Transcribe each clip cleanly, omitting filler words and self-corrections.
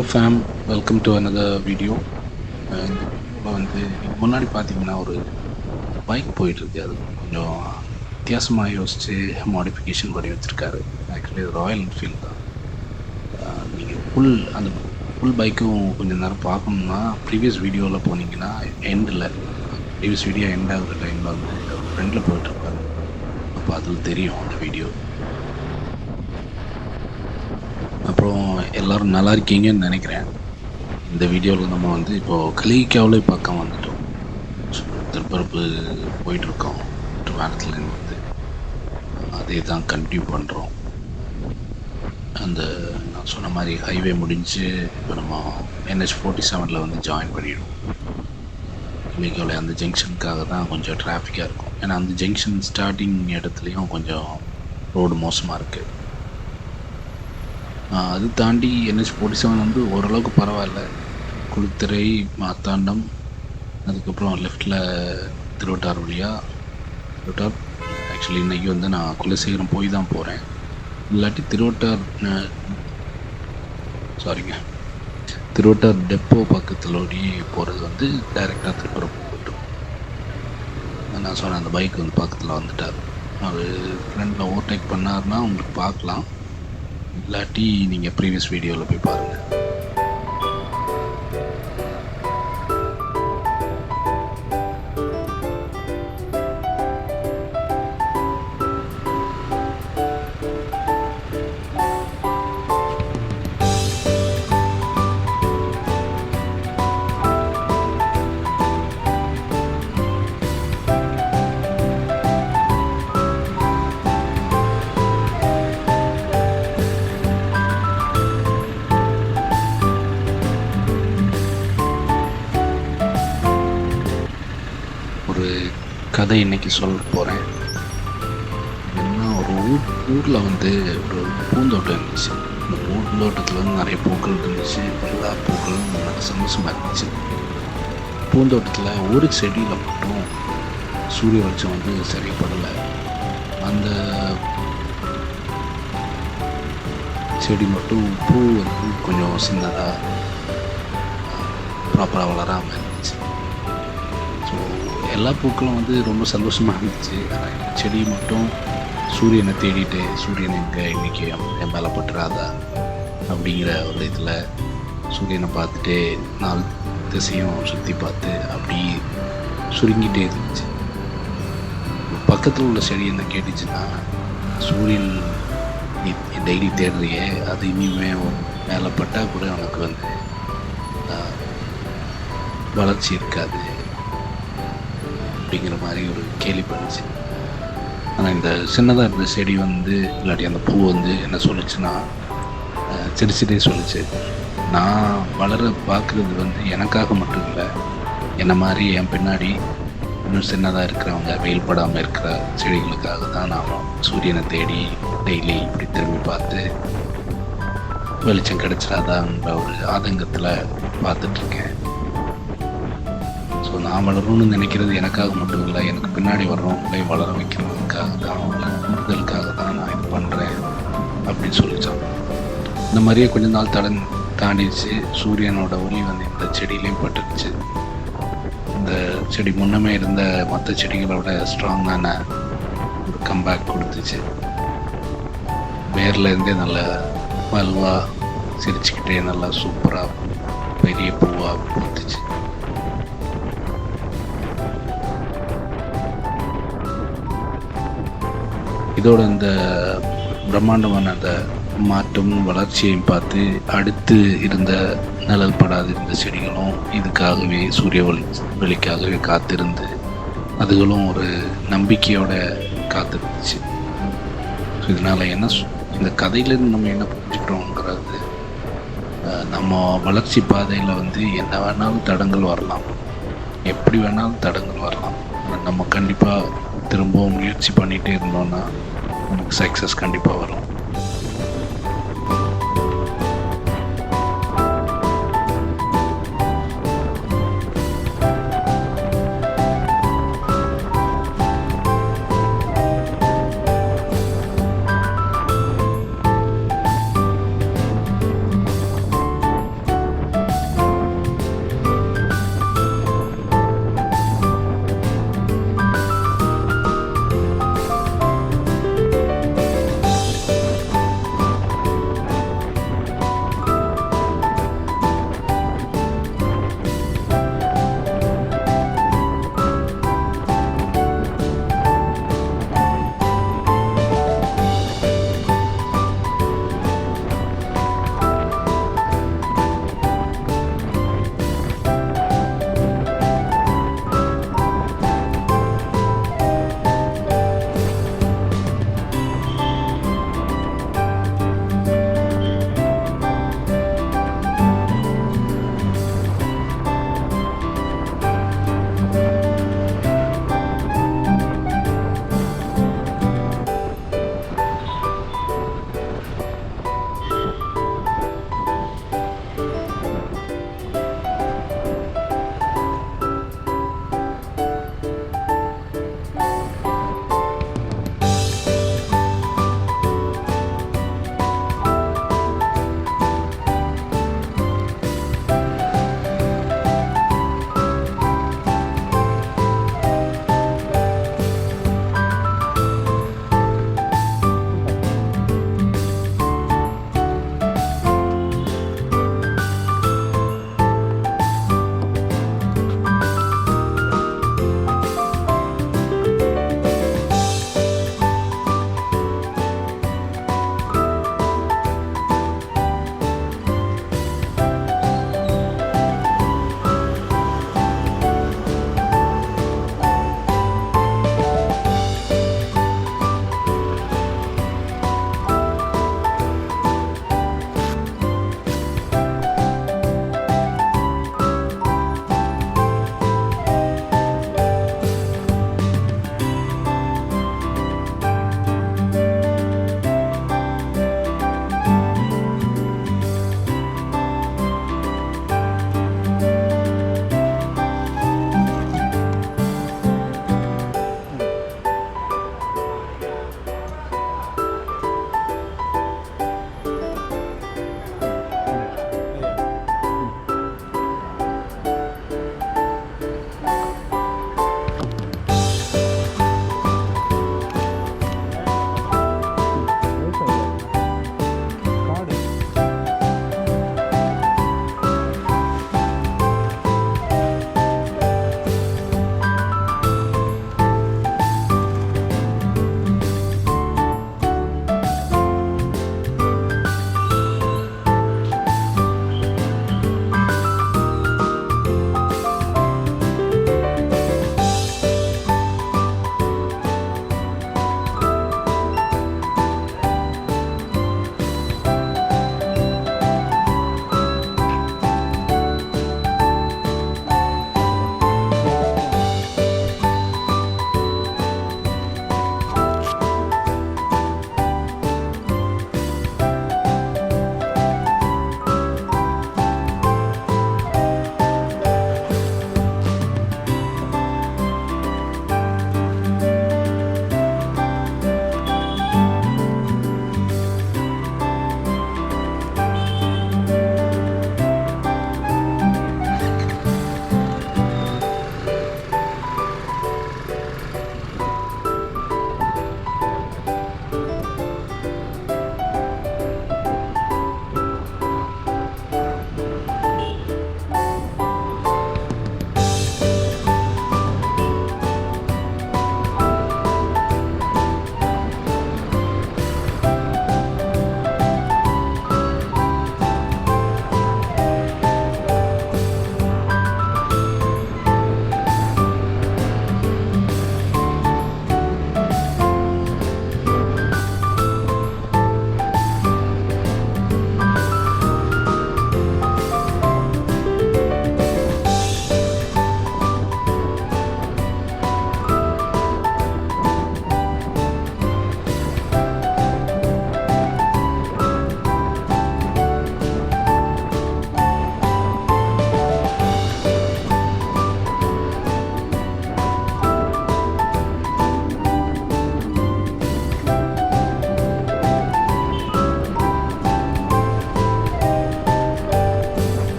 Yo fam, welcome to another video. இந்த வீடியோவில் வந்து முன்னாடி பார்த்தீங்கன்னா ஒரு பைக் போயிட்டுருக்கு. அது கொஞ்சம் வித்தியாசமாக யோசித்து மாடிஃபிகேஷன் பண்ணி வச்சுருக்காரு. ஆக்சுவலி அது ராயல் என்ஃபீல்டு தான். நீங்கள் ஃபுல் பைக்கும் கொஞ்சம் நேரம் பார்க்கணுன்னா ப்ரீவியஸ் வீடியோவில் போனீங்கன்னா ப்ரீவியஸ் வீடியோ எண்ட் ஆகுற டைமில் வந்து ஃப்ரெண்டில் போயிட்டுருப்பாரு. அப்போ அதில் தெரியும் அந்த வீடியோ. அப்புறம் எல்லோரும் நல்லா இருக்கீங்கன்னு நினைக்கிறேன். இந்த வீடியோவில் நம்ம வந்து இப்போது கலிகாவில் பக்கம் வந்துட்டோம். திருப்பரப்பு போயிட்டுருக்கோம். ட்ரிவாண்டத்துலேருந்து வந்து அதே தான் கண்டினியூ பண்ணுறோம். அந்த நான் சொன்ன மாதிரி ஹைவே முடிஞ்சு இப்போ நம்ம NH47 வந்து ஜாயின் பண்ணிவிடுவோம். கலிகாவில் அந்த ஜங்ஷனுக்காக தான் கொஞ்சம் டிராஃபிக்காக இருக்கும். ஏன்னா அந்த ஜங்ஷன் ஸ்டார்டிங் இடத்துலையும் கொஞ்சம் ரோடு மோசமாக இருக்குது. அது தாண்டி NH47 வந்து ஓரளவுக்கு பரவாயில்ல. குளித்துறை, மார்த்தாண்டம், அதுக்கப்புறம் லெஃப்டில் திருவட்டார் திருவட்டார். ஆக்சுவலி இன்றைக்கி வந்து நான் குலசேகரம் போய் தான் போகிறேன். இல்லாட்டி திருவட்டார் டெப்போ பக்கத்தில் ஓடி போகிறது வந்து டைரெக்டாக திருப்பரப்பு போய்ட்டோம். நான் சொன்னேன் அந்த பைக் வந்து பக்கத்தில் வந்துட்டார். அவர் ஃப்ரெண்டில் ஓவர்டேக் பண்ணார்னா உங்களுக்கு பார்க்கலாம். இல்லாட்டி நீங்கள் ப்ரீவியஸ் வீடியோவில் போய் பாருங்கள். கதை இன்றைக்கி சொல்ல போகிறேன். என்ன ஒரு ஊரில் வந்து ஒரு பூந்தோட்டம் இருந்துச்சு. அந்த பூந்தோட்டத்தில் வந்து நிறைய பூக்கள் இருந்துச்சு. எல்லா பூக்களும் நல்ல சந்தோஷமாக இருந்துச்சு. பூந்தோட்டத்தில் ஒரு செடியில் மட்டும் சூரிய வெளிச்சம் வந்து சரிப்படலை. அந்த செடி மட்டும் பூ வந்து கொஞ்சம் சின்னதாக ப்ராப்பராக வளராமல் இருந்துச்சு. ஸோ எல்லா பூக்களும் வந்து ரொம்ப சந்தோஷமாக இருந்துச்சு. ஆனால் இந்த செடி மட்டும் சூரியனை தேடிட்டு, சூரியன் எங்கே இன்றைக்கி என் மேலே பட்டுறாதா அப்படிங்கிற ஒரு இதில் சூரியனை பார்த்துட்டு 4 திசையும் சுற்றி பார்த்து அப்படி சுருங்கிட்டே இருந்துச்சு. பக்கத்தில் உள்ள செடி என்ன கேட்டுச்சுன்னா, சூரியன் நீ டெய்லி தேடுறியே, அது இனிமே மேலே பட்டால் கூட உனக்கு வந்து வளர்ச்சி இருக்காது அப்படிங்கிற மாதிரி ஒரு கேள்வி பண்ணுச்சு. ஆனால் இந்த சின்னதாக இருந்த செடி வந்து இல்லாட்டி அந்த பூ வந்து என்ன சொல்லிச்சுன்னா, சிரிச்சிட்டே சொல்லிச்சு, நான் வளர பார்க்குறது வந்து எனக்காக மட்டும் இல்லை, என்னை மாதிரி என் பின்னாடி இன்னும் சின்னதாக இருக்கிறவங்க, வெயில் படாமல் இருக்கிற செடிகளுக்காக தான் நான் சூரியனை தேடி டெய்லி இப்படி திரும்பி பார்த்து வெளிச்சம் கிடைச்சிடாதான்ற ஒரு ஆதங்கத்தில் பார்த்துட்ருக்கேன். ஸோ நான் வளரணும்னு நினைக்கிறது எனக்காக மட்டும் இல்லை, எனக்கு பின்னாடி வர்றவங்களே வளர வைக்கிறதுக்காக தான், முறுதலுக்காக தான் நான் இது பண்ணுறேன் அப்படின்னு சொல்லிச்சான். இந்த மாதிரியே கொஞ்ச நாள் தாண்டிடுச்சு. சூரியனோட ஒளி வந்து இந்த செடியிலையும் பட்டுருச்சு. இந்த செடி முன்னமே இருந்த மற்ற செடிகளோட ஸ்ட்ராங்கான ஒரு கம்பேக் கொடுத்துச்சு. வேர்லேருந்தே நல்ல வல்வாக சிரிச்சுக்கிட்டே நல்லா சூப்பராக பெரிய பூவாக பூத்துச்சு. இதோட இந்த பிரம்மாண்டமான அந்த மாற்றம் வளர்ச்சியையும் பார்த்து அடுத்து இருந்த நிழல் படாத இருந்த செடிகளும் இதுக்காகவே சூரிய வெளிக்காகவே காத்திருந்து அதுகளும் ஒரு நம்பிக்கையோட காத்திருந்துச்சு. ஸோ இதனால் இந்த கதையிலேருந்து நம்ம என்ன புரிஞ்சுக்கிறோங்கிறது, நம்ம வளர்ச்சி பாதையில் வந்து என்ன வேணாலும் தடங்கள் வரலாம், எப்படி வேணாலும் தடங்கள் வரலாம். ஆனால் நம்ம கண்டிப்பாக திரும்பவும் முயற்சி பண்ணிகிட்டே இருந்தோம்னா நமக்கு சக்ஸஸ் கண்டிப்பாக வரும்.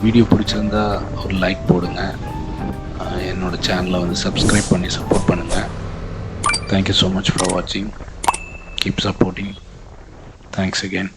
வீடியோ பிடிச்சிருந்தா ஒரு லைக் போடுங்க. என்னோடய சேனலை வந்து சப்ஸ்கிரைப் பண்ணி சப்போர்ட் பண்ணுங்கள். தேங்க்யூ ஸோ மச் ஃபார் வாட்சிங். Keep supporting. Thanks again.